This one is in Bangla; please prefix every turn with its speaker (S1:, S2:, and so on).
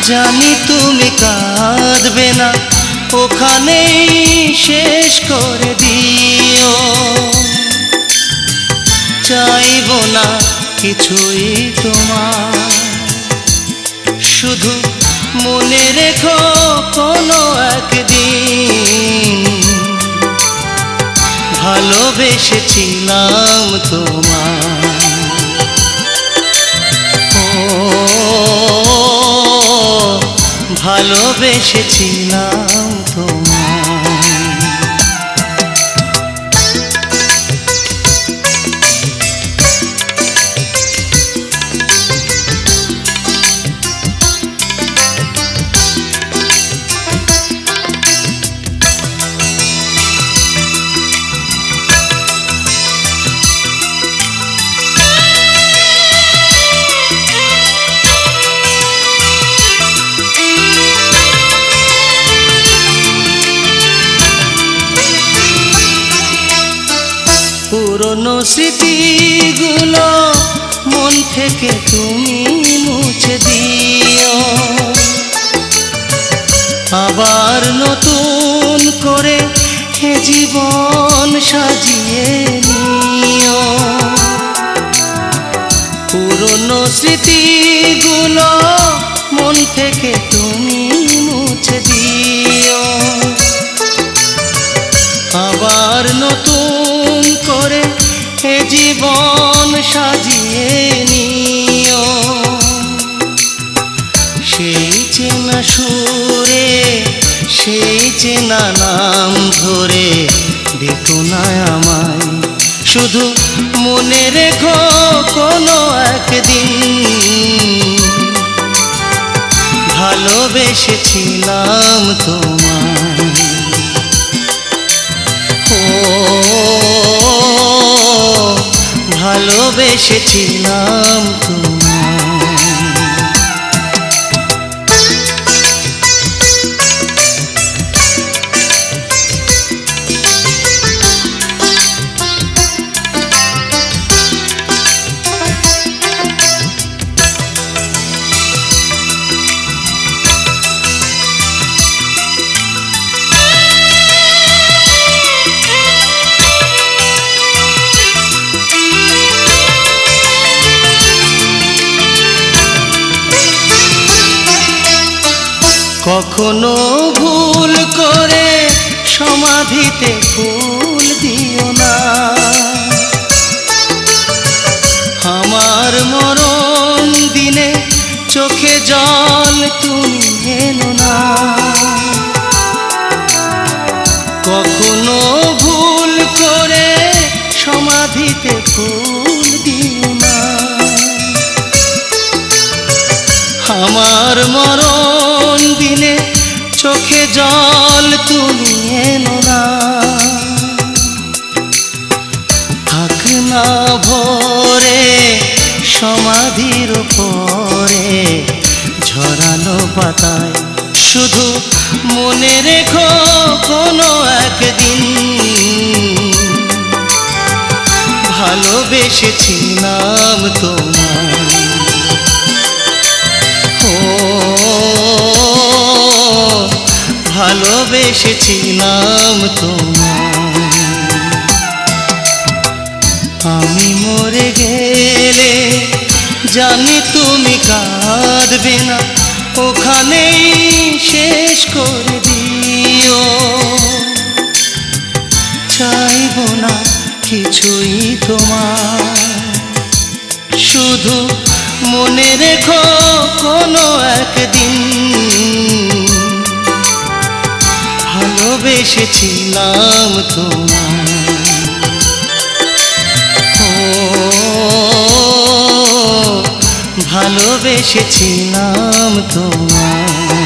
S1: জানি তুমি কাঁদবে না, ওখানেই শেষ করে দিও। চাইব না কিছুই তোমার, শুধু মনে রেখো কোনো একদিন ভালোবেসেছিলাম তোমায়। ভালোবেসেছিলাম তোমায়। পুরনো স্মৃতিগুলো মন থেকে তুমি মুছে দিও, আবার নতুন করে হে জীবন সাজিয়ে নিও। পুরনো স্মৃতিগুলো মন থেকে তুমি মুছে দিও, আবার নতুন করে এ জীবন সাজিয়ে নিও। সেই চেনা সুরে, সেই চেনা নাম ধরে ডেকো না আমায়, শুধু মনে রেখো কোনো একদিন ভালোবেসেছিলাম তোমায়। ভালোবেসেছিলাম তোমায়। কখনো ভুল করে সমাধিতে ফুল দিও না, আমার মরণ দিনে চোখে জল তুমি এনো না। কখনো ভুল করে সমাধিতে ফুল দিও না, আমার মরণ দিনে চোখে জল তুমি এনো না। থাক না ভরে সমাধির পরে ঝরানো পাতায়, শুধু মনে রেখো কোনো একদিন ভালোবেসেছিলাম তোমায়। ভালোবেসেছিলাম তোমায়। আমি মরে গেলে জানি তুমি কাঁদবে না, ওখানেই শেষ করে দিও। চাইব না কিছুই তোমার, শুধু মনে রেখো কোনো একদিন ভালোবেসেছিলাম তোমায়। ভালোবেসেছিলাম তোমায়।